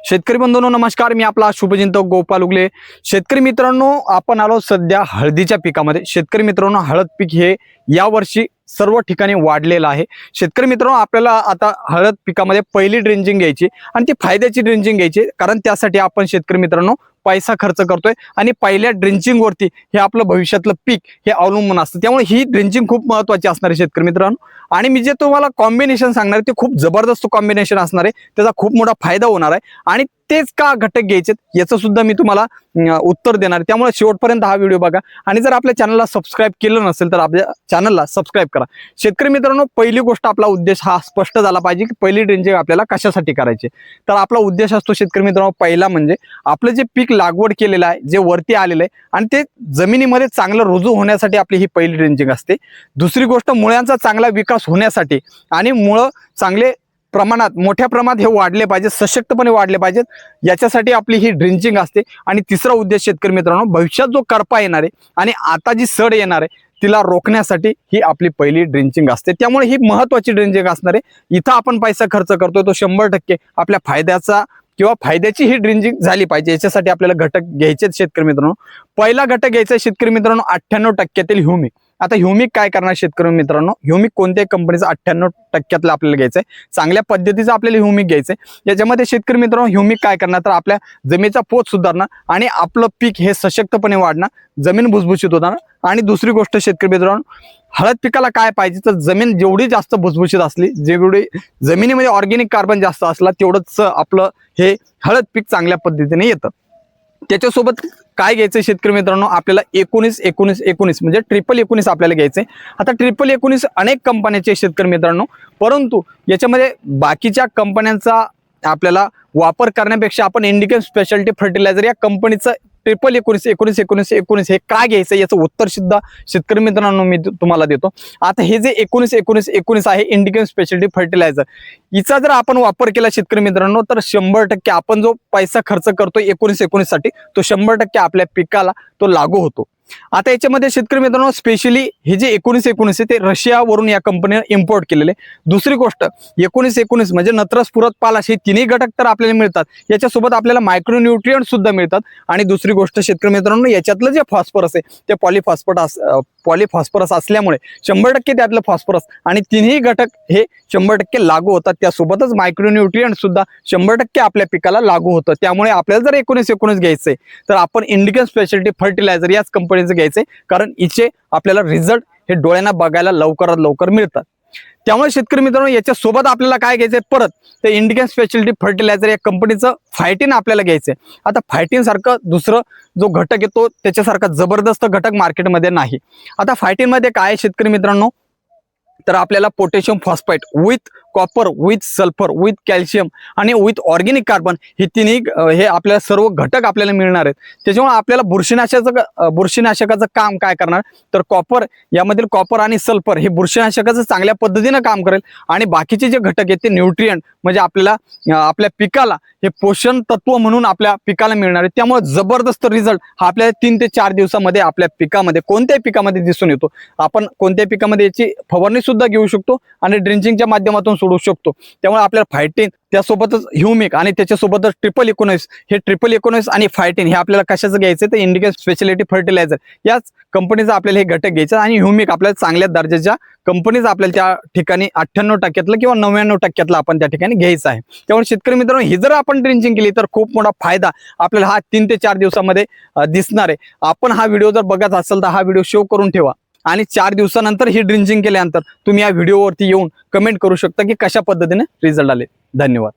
शेतकरी बंधूंनो नमस्कार, मी आपला शुभचिंतक गोपाल उगले। शेतकरी मित्रांनो, आपण आलो सध्या हळदीच्या पिकामध्ये। शेतकरी मित्रांनो, हळद पीक हे यावर्षी सर्व ठिकाणी वाढलेलं आहे। शेतकरी मित्रांनो, आपल्याला आता हळद पिकामध्ये पहिली ड्रिंचिंग घ्यायची आणि ती फायद्याची ड्रिंचिंग घ्यायची, कारण त्यासाठी आपण शेतकरी मित्रांनो पैसा खर्च करतोय आणि पहिल्या ड्रिंचिंग वरती हे आपलं भविष्यातलं पीक हे अवलंबून असतं। त्यामुळे ही ड्रिंचिंग खूप महत्त्वाची असणार आहे शेतकरी मित्रांनो। आणि मी जे तुम्हाला कॉम्बिनेशन सांगणार आहे ते खूप जबरदस्त कॉम्बिनेशन असणार आहे, त्याचा खूप मोठा फायदा होणार आहे आणि तेच का घटक घ्यायचे याचं सुद्धा मी तुम्हाला उत्तर देणार आहे। त्यामुळे शेवटपर्यंत हा व्हिडिओ बघा आणि जर आपल्या चॅनलला सबस्क्राइब केलं नसेल तर आपल्या चॅनलला सबस्क्राइब करा। शेतकरी मित्रांनो, पहिली गोष्ट आपला उद्देश हा स्पष्ट झाला पाहिजे की पहिली ड्रिंचिंग आपल्याला कशासाठी करायची। तर आपला उद्देश असतो शेतकरी मित्रांनो, पहिला म्हणजे आपलं जे पीक लागवड केलेलं आहे, जे वरती आलेलं आहे आणि ते जमिनीमध्ये चांगलं रुजू होण्यासाठी आपली ही पहिली ड्रिंचिंग असते। दुसरी गोष्ट मुळांचा चांगला विकास होण्यासाठी आणि मुळं चांगले प्रमाणात मोठ्या प्रमाणात हे वाढले पाहिजे, सशक्तपणे वाढले पाहिजेत, याच्यासाठी आपली ही ड्रिंचिंग असते। आणि तिसरा उद्देश शेतकरी मित्रांनो, भविष्यात जो करपा येणार आहे आणि आता जी सड येणार आहे तिला रोखण्यासाठी ही आपली पहिली ड्रिंचिंग असते। त्यामुळे ही महत्त्वाची ड्रिंचिंग असणार आहे। इथं आपण पैसा खर्च करतोय तो 100% आपल्या फायद्याचा किंवा फायद्याची ही ड्रिंचिंग झाली पाहिजे, याच्यासाठी आपल्याला घटक घ्यायचे शेतकरी मित्रांनो। पहिला घटक घ्यायचा शेतकरी मित्रांनो 98% ह्युमिक। आता ह्युमिक काय करणार शेतकरी मित्रांनो, ह्युमिक कोणत्याही कंपनीचं 98% आपल्याला घ्यायचंय, चांगल्या पद्धतीचं आपल्याला ह्युमिक घ्यायचंय। याच्यामध्ये शेतकरी मित्रांनो ह्युमिक काय करणार तर आपल्या जमिनीचा पोत सुधारणार आणि आपलं पीक हे सशक्तपणे वाढणार, जमीन भुसभुशीत होणार। आणि दुसरी गोष्ट शेतकरी मित्रांनो, हळद पिकाला काय पाहिजे तर जमीन जेवढी जास्त भुसभुशीत असली, जेवढी जमिनीमध्ये ऑर्गॅनिक कार्बन जास्त असला तेवढंच आपलं हे हळद पीक चांगल्या पद्धतीने येतं। त्याच्यासोबत काय घ्यायचं शेतकरी मित्रांनो, आपल्याला 19-19-19 म्हणजे 19-19 आपल्याला घ्यायचंय। आता 19-19 अनेक कंपन्यांचे शेतकरी मित्रांनो, परंतु याच्यामध्ये बाकीच्या कंपन्यांचा आपल्याला वापर करण्यापेक्षा आपण इंडिकन स्पेशालिटी फर्टिलायझर या कंपनीचं 19-19-19-19 हे का घ्यायचं याचं उत्तर सुद्धा शेतकरी मित्रांनो मी तुम्हाला देतो। आता हे जे 19-19-19 आहे इंडिकन स्पेशालिटी फर्टिलायझर, हिचा जर आपण वापर केला शेतकरी मित्रांनो तर 100% आपण जो पैसा खर्च करतो 19-19 साठी तो 100% आपल्या पिकाला तो लागू होतो। आता याच्यामध्ये शेतकरी मित्रांनो स्पेशली हे जे 19-19 ते रशियावरून या कंपनीने इम्पोर्ट केलेले। दुसरी गोष्ट 19-19 म्हणजे नत्रस, पुरत, पालाश हे तिन्ही घटक तर आपल्याला मिळतात, याच्यासोबत आपल्याला मायक्रोन्यूट्रिएंट सुद्धा मिळतात। आणि दुसरी गोष्ट शेतकरी मित्रांनो, याच्यातलं जे फॉस्फरस आहे ते पॉलीफॉस्फरस असल्यामुळे 100% त्यातलं फॉस्फरस आणि तिन्ही घटक हे 100% लागू होतात। त्यासोबतच मायक्रोन्यूट्रिएंट सुद्धा 100% आपल्या पिकाला लागू होतं। त्यामुळे आपल्याला जर 19-19 घ्यायचंय तर आपण इंडिकन स्पेशालिटी फर्टिलायझर याच कंपनीचं घ्यायचंय, कारण हिचे आपल्याला रिझल्ट हे डोळ्यांना बघायला लवकरात लवकर मिळतात। त्यामुळे शेतकरी मित्रांनो, याच्या सोबत आपल्याला काय घ्यायचंय परत ते इंडिकन स्पेशालिटी फर्टिलायझर या कंपनीचं फायटिन आपल्याला घ्यायचंय। आता फायटिन सारखं दुसरं जो घटक येतो त्याच्यासारखा जबरदस्त घटक मार्केटमध्ये नाही। आता फायटिन मध्ये काय शेतकरी मित्रांनो, तर आपल्याला potassium phosphate with copper, with sulphur, with calcium आणि विथ ऑर्गॅनिक कार्बन हे तिन्ही हे आपल्याला सर्व घटक आपल्याला मिळणार आहेत। त्याच्यामुळे आपल्याला बुरशीनाशकाचं काम काय करणार तर कॉपर, यामधील कॉपर आणि सल्फर हे बुरशीनाशकाचं चांगल्या पद्धतीने काम करेल आणि बाकीचे जे घटक आहेत ते न्यूट्रिएंट म्हणजे आपल्याला आपल्या पिकाला हे पोषण तत्व म्हणून आपल्या पिकाला मिळणार आहे। त्यामुळे जबरदस्त रिझल्ट हा आपल्याला 3 ते 4 दिवसामध्ये आपल्या पिकामध्ये कोणत्याही पिकामध्ये दिसून येतो। आपण कोणत्याही पिकामध्ये याची फवारणी सुद्धा घेऊ शकतो आणि ड्रिंचिंगच्या माध्यमातून सोडू शकतो। त्यामुळे आपल्याला फायटिन त्यासोबतच ह्युमिक आणि त्याच्यासोबतच 19-19 हे 19-19 आणि फायटिन हे आपल्याला कशाचं घ्यायचं तर इंडिकन स्पेशालिटी फर्टिलायझर याच कंपनीचं आपल्याला हे घटक घ्यायचं। आणि ह्युमिक आपल्याला चांगल्या दर्जाच्या कंपनीचं आपल्याला त्या ठिकाणी 98% किंवा 99% आपण त्या ठिकाणी घ्यायचं आहे। त्यामुळे शेतकरी मित्रांनो, ही जर आपण ड्रिंचिंग केली तर खूप मोठा फायदा आपल्याला हा 3 ते 4 दिवसामध्ये दिसणार आहे। आपण हा व्हिडिओ जर बघत असाल तर हा व्हिडिओ सेव्ह करून ठेवा आणि 4 दिवसानंतर ही ड्रिंचिंग केल्यानंतर तुम्ही या व्हिडिओवरती येऊन कमेंट करू शकता की कशा पद्धतीने रिझल्ट आले। धन्यवाद।